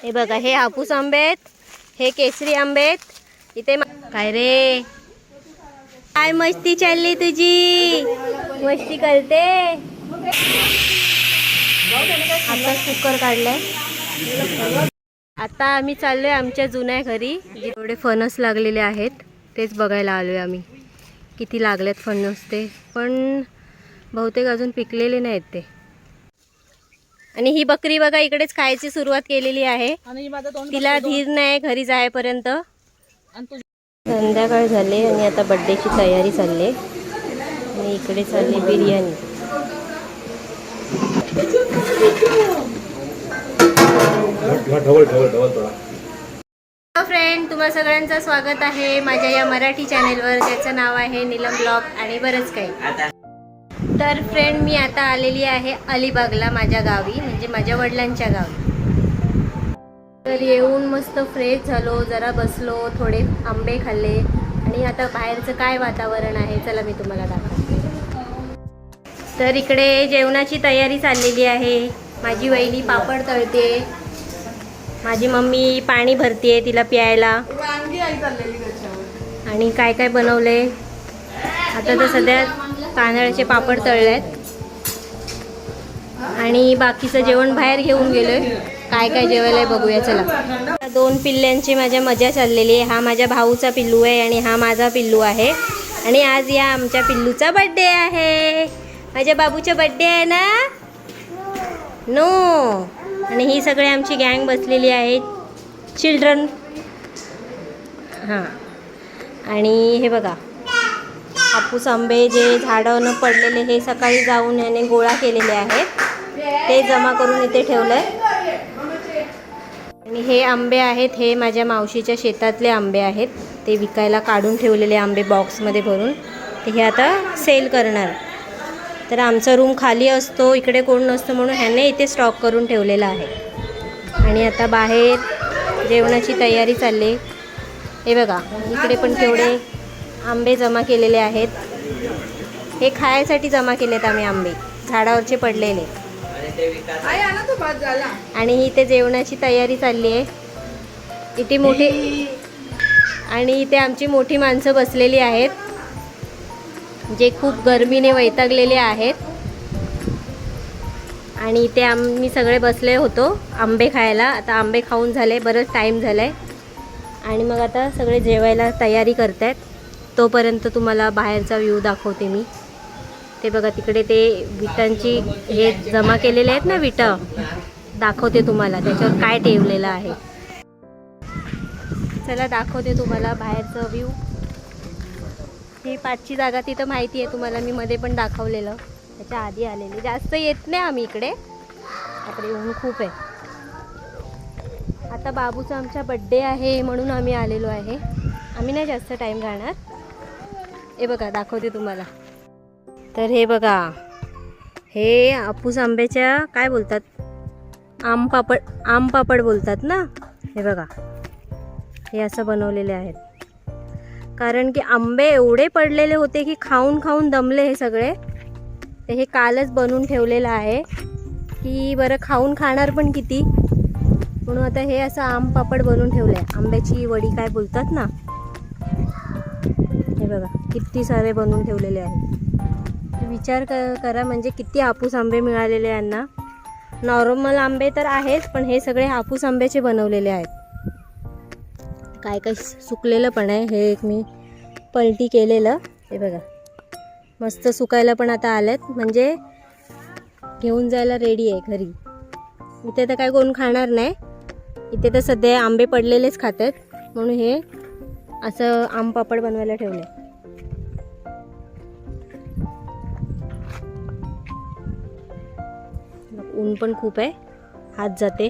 हे बघा, हे हापूस आंबे आहेत, हे केसरी आंबे आहेत. इथे काय रे, काय मस्ती चालली तुझी? मस्ती करते. आता कुकर काढलाय. आता आम्ही चाललोय आमच्या जुन्या घरी. जेवढे फणस लागलेले आहेत तेच बघायला आलोय आम्ही. किती लागलेत फणस ते, पण बहुतेक अजून पिकलेले नाहीत ते. आणि ही बकरी बघा इकडेच खायची सुरुवात केलेली आहे. तिला धीर नाही घरी जायपर्यंत. संध्याकाळ झाले आणि आता बर्थडेची तयारी चालली आणि इकडे चालली बिर्याणी. हॅलो फ्रेंड, तुम्हा सगळ्यांचं स्वागत आहे माझ्या या मराठी चॅनेलवर, ज्याचं नाव आहे नीलम ब्लॉग आणि बरंच काही. तर फ्रेंड, मी आता आलेली आहे अलिबागला, माझ्या गावी, म्हणजे माझ्या वडिलांच्या गावी. तर येऊन मस्त फ्रेश झालो, जरा बसलो, थोडे आंबे खाल्ले आणि आता बाहेरचं काय वातावरण आहे चला मी तुम्हाला दाखवते. तर इकडे जेवणाची तयारी चाललेली आहे. माझी वहिनी पापड तळते, माझी मम्मी पाणी भरते तिला प्यायला. आणि काय काय बनवले आता तर सध्या तांदळाचे पापड तळलेत आणि बाकीचं जेवण बाहेर घेऊन गेलोय. काय काय जेवायला बघूया चला. दोन पिल्ल्यांची माझ्या मजा चाललेली आहे. हा माझ्या भाऊचा पिल्लू आहे आणि हा माझा पिल्लू आहे. आणि आज या आमच्या पिल्लूचा बर्थडे आहे. माझ्या बाबूचा बर्थडे आहे ना. नो. आणि ही सगळी आमची गँग बसलेली आहे, चिल्ड्रन. हां, आणि हे बघा हापूस आंबे जे झाडावरून पडलेले हे सकाळी जाऊन याने गोळा केलेले आहेत, ते जमा करून इथे ठेवलंय. आणि हे आंबे आहेत, हे माझ्या मावशीच्या शेतातले आंबे आहेत. ते विकायला काढून ठेवलेले आंबे बॉक्समध्ये भरून, ते हे आता सेल करणार. तर आमचा रूम खाली असतो, इकडे कोण नसतं, म्हणून ह्याने इथे स्टॉक करून ठेवलेला आहे. आणि आता बाहेर जेवणाची तयारी चालली. हे बघा इकडे पण केवढे आंबे जमा केलेले आहेत. हे खायसाठी जमा केलेत आम्ही आंबे, झाडावरचे पडलेले. आणि इथे जेवणाची तयारी चालली आहे. इथे मोठी आणि इथे आमची मोठी माणसं बसलेली आहेत, जे खूप गरमीने वैतागलेले आहेत. आणि इथे आम्ही सगळे बसले होतो आंबे खायला. आता आंबे खाऊन झाले, बरंच टाईम झाला आहे. आणि मग आता सगळे जेवायला तयारी करत आहेत. तोपर्यंत तुम्हाला बाहेरचा व्ह्यू दाखवते मी. ते बघा तिकडे ते विटांची हे जमा केलेले आहेत ना, विटा दाखवते तुम्हाला त्याच्यावर काय ठेवलेलं आहे. चला दाखवते तुम्हाला बाहेरचं व्ह्यू. ही 5ची जागा तिथं माहिती आहे तुम्हाला, मी मध्ये पण दाखवलेलं, त्याच्या आधी आलेली. जास्त येत नाही आम्ही इकडे, आपले ऊन खूप आहे. आता बाबूचा आमचा बड्डे आहे म्हणून आम्ही आलेलो आहे. आम्ही नाही जास्त टाईम राहणार. हे बघा दाखवते तुम्हाला. तर हे बघा, हे हापूस आंब्याच्या काय बोलतात, आम पापड बोलतात ना. हे बघा हे असं बनवलेले आहेत. कारण की आंबे एवढे पडलेले होते की खाऊन खाऊन दमले हे सगळे. तर हे कालच बनवून ठेवलेलं आहे की बरं खाऊन खाणार पण किती, म्हणून आता हे असं आम पापड बनवून ठेवलं आहे. आंब्याची वडी काय बोलतात ना. हे बघा किती सारे बनवून ठेवलेले आहेत. विचार करा म्हणजे किती हापूस आंबे मिळालेले यांना. नॉर्मल आंबे तर आहेच, पण हे सगळे हापूस आंब्याचे बनवलेले आहेत. काय काय सुकलेलं पण आहे. हे एक मी पलटी केलेलं, हे बघा मस्त सुकायला पण आता आलेत, म्हणजे घेऊन जायला रेडी आहे घरी. इथे तर काय कोण खाणार नाही, इथे तर सध्या आंबे पडलेलेच खातात, म्हणून हे असं आम पापड बनवायला ठेवले. ऊन पण खूप आहे, हात जाते.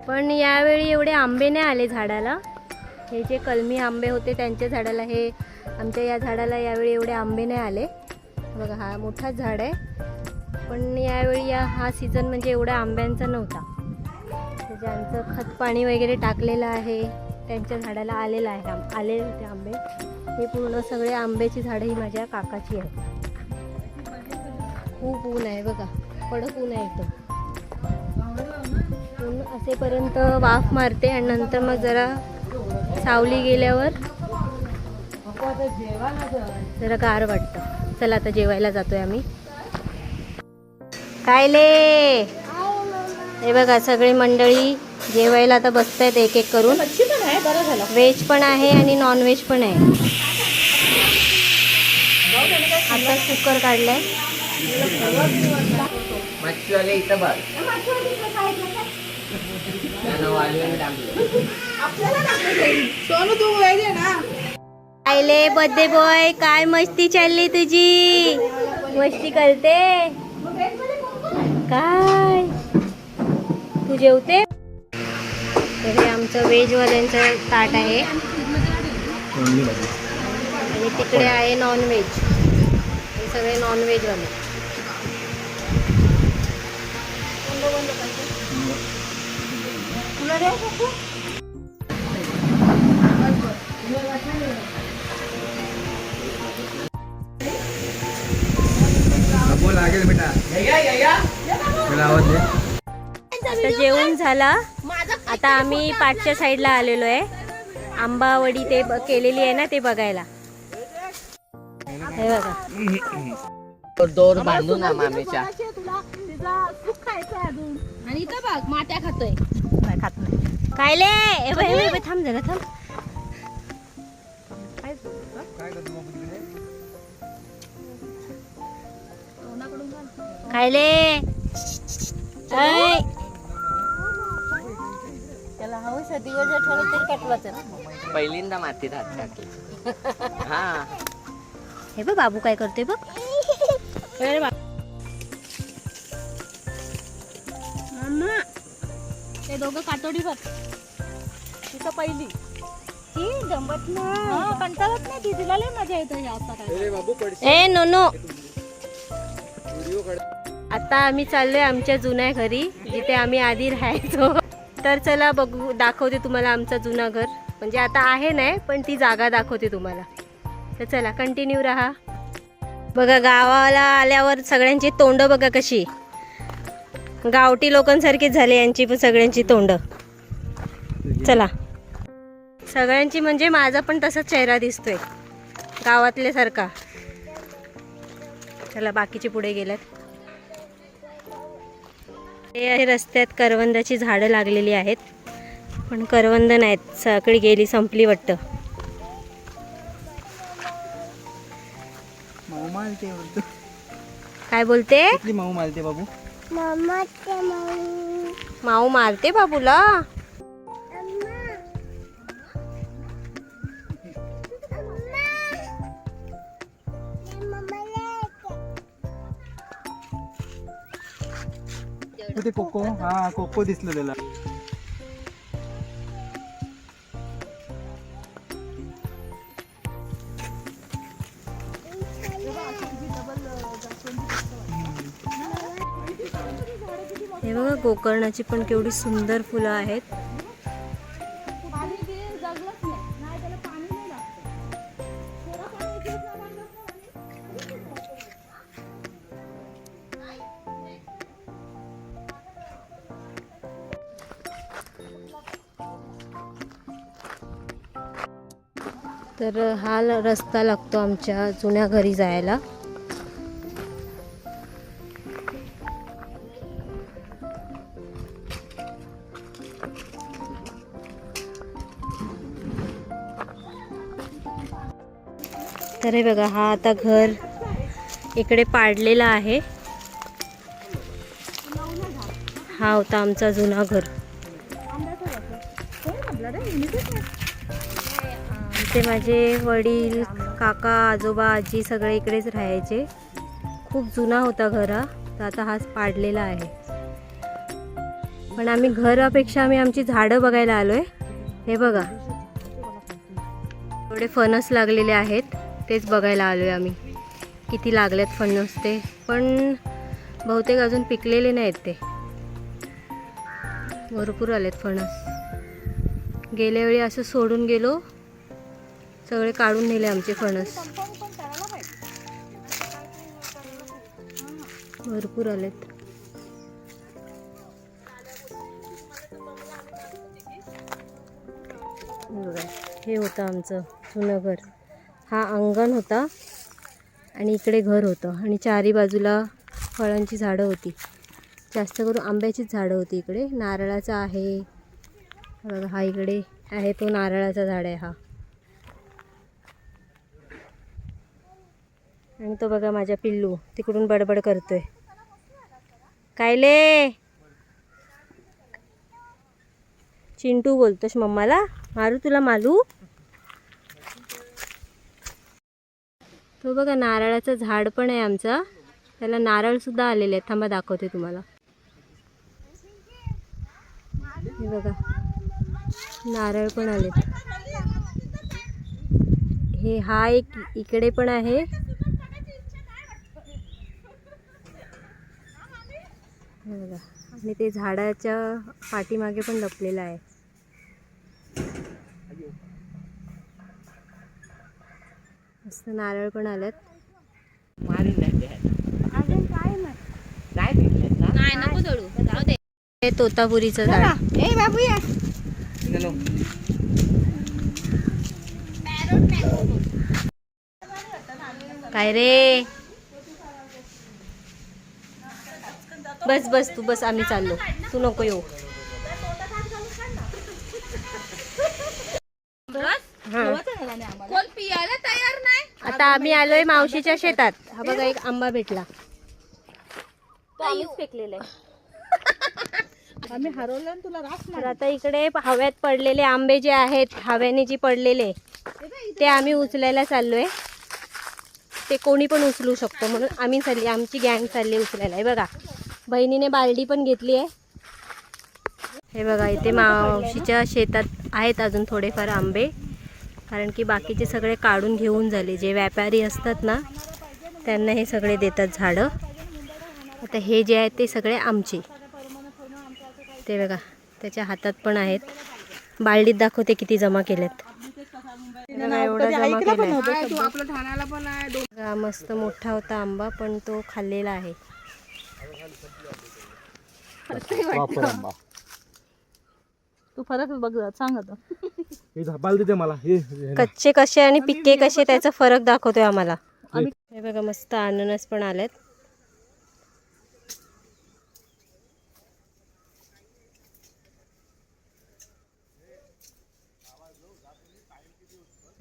पण यावेळी एवढे आंबे नाही आले झाडाला. हे जे कलमी आंबे होते त्यांच्या झाडाला, हे आमच्या या झाडाला यावेळी एवढे आंबे नाही आले. बघा हा मोठाच झाड आहे, पण यावेळी हा सीझन म्हणजे एवढ्या आंब्यांचा नव्हता. ज्यांचं खत पाणी वगैरे टाकलेलं आहे त्यांच्या झाडाला आलेलं आहे, आले होते आंबे. हे पूर्ण सगळे आंब्याची झाडं ही माझ्या काकाची आहे. खूप ऊन आहे बघा, कडक ऊन आहे एकदम. ऊन असेपर्यंत वाफ मारते आणि नंतर मग जरा सावली गेल्यावर जरा गार वाटतं. चला आता जेवायला जातोय आम्ही. कायले हे बघा सगळी मंडळी जेवायला आता बसतायत एक एक करून. व्हेज पण आहे आणि नॉन व्हेज पण आहे. आता कुकर काढलाय. आयले बर्थडे बॉय, काय मस्ती चालली तुझी? मस्ती करते काय? तू जेवते? तर हे आमचं व्हेजवाल्यांचं ताट आहे आणि तिकडे आहे नॉनव्हेज. हे सगळे नॉनव्हेजवाले. आता जेवण झाला. आता आम्ही पाठच्या साईडला आलेलो आहे. आंबावडी ते केलेली आहे ना ते बघायला. हे बघा दोर बांधून ना मामीच्या. आणि इथं बघ माट्या खातोय. नाही खात नाही. कायले थांब जरा थांब. कायले त्याला हवं दिवस जर ठेवलं तरी कटवायचं ना. पहिल्यांदा मातीत हात टाकले. हा हे बघ बाबू काय करतोय बघ. ते दोघं काटोडी बघ. तिथं पहिली ती जमत ना कंटाळत नाही ती. तिला लय मजा येते. ए नो आता आम्ही चाललोय आमच्या जुन्या घरी जिथे आम्ही आधी राहायचो. तर चला बघू, दाखवते तुम्हाला आमचं जुना घर. म्हणजे आता आहे नाही पण ती जागा दाखवते तुम्हाला. तर चला कंटिन्यू राहा. बघा गावाला आल्यावर सगळ्यांची तोंड बघा कशी गावठी लोकांसारखीच झाली यांची पण सगळ्यांची तोंड. चला सगळ्यांची म्हणजे माझा पण तसाच चेहरा दिसतोय गावातल्यासारखा. चला बाकीचे पुढे गेल्यात. हे रस्त्यात करवंदाची झाडं लागलेली आहेत पण करवंद नाहीत. सगळी गेली संपली वाटतं. काय बोलते? माऊ मारते बाबू. माऊ मारते बाबूला. ते कोको. हा कोको दिसलं त्याला. हे बघा गोकर्णाची पण केवढी सुंदर फुलं आहेत. तर हा रस्ता लागतो आमच्या जुन्या घरी जायला. तर हे बघा हा आता घर इकडे पाडलेला आहे. हा होता आमचा जुना घर. ते माझे वडील काका आजोबा आजी सगळे इकडेच राहायचे. खूप जुना होता घर हा. तर आता हाच पाडलेला आहे. पण आम्ही घरापेक्षा आमची झाडं बघायला आलोय. हे बघा थोडे फणस लागलेले आहेत तेच बघायला आलोय आम्ही. किती लागलेत फणस ते. पण बहुतेक अजून पिकलेले नाहीत ते. भरपूर आलेत फणस. गेल्या वेळी असं सोडून गेलो सगळे काढून नेले आमचे फणस. भरपूर आलेत. बघा, हे होतं आमचं जुनं घर. हा अंगण होता आणि इकडे घर होतं आणि चारी बाजूला फळांची झाडं होती. जास्त करून आंब्याचीच झाडं होती. इकडे नारळाचं आहे बघा, हा इकडे आहे तो नारळाचा झाड आहे हा. आणि तो बघा माझा पिल्लू तिकडून बडबड करतोय. कायले चिंटू बोलतोस मम्माला, मारू तुला मालू. तो बघा नारळाचं झाड पण आहे आमचा, त्याला नारळ सुद्धा आलेले आहेत. थांबा दाखवते तुम्हाला. हे बघा नारळ पण आलेत. हे हा एक इकडे पण आहे. हे बघा आणि ते झाडाच्या पाठीमागे पण लपलेलं आहे. मस्त नारळ पण आलेत. हे तोतापुरीचं झाड. काय रे, बस बस तू बस, आम्ही चाललो, तू नको येऊ. आता आम्ही आलोय मावशीच्या शेतात. हा बघा एक आंबा भेटला. तो आम्हीच फेकलेला आहे. आम्ही हरवलं तुला रास. तर आता इकडे हव्यात पडलेले आंबे जे आहेत, हव्याने जे पडलेले ते आम्ही उचलायला चाललोय. ते कोणी पण उचलू शकतो म्हणून आम्ही चालली, आमची गँग चालली उचलायला. हे बघा बहिणीने बालडी पण घेतली आहे. हे बघा इथे मावशीच्या शेतात आहेत अजून थोडेफार आंबे, कारण की बाकीचे सगळे काढून घेऊन झाले. जे व्यापारी असतात ना त्यांना हे सगळे देतात झाडं. आता हे जे आहेत ते सगळे आमचे. ते बघा त्याच्या हातात पण आहेत. बालडीत दाखवते किती जमा केलेत. एवढा जमा केलाय. मस्त मोठा होता आंबा, पण तो खाल्लेला आहे. तू फरक बघ सांग आता. कच्चे कसे आणि पिक्के कसे त्याचा फरक दाखवतोय आम्हाला. हे बघा मस्त अननस पण आलेत.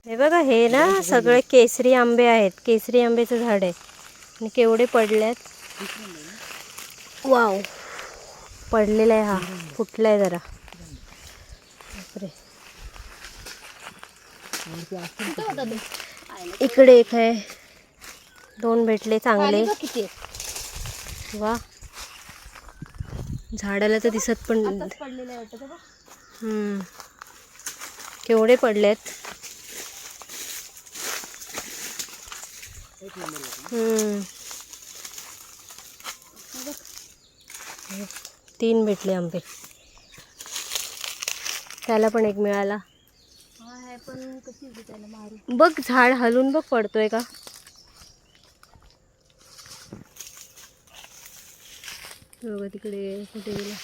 हे बघा हे ना सगळे केसरी आंबे आहेत. केसरी आंब्याचं झाड आहे आणि केवढे पडलेत. वाव, पडलेला आहे हा, फुटलाय जरा. बापरे. इकडे एक आहे, दोन भेटले चांगले. वा, झाडाला तर दिसत पण. केवढे पडलेत. 3 भेटले आंबे. त्याला पण एक मिळाला. बघ झाड हलून बघ पडतोय का. तिकडे कुठे गेला.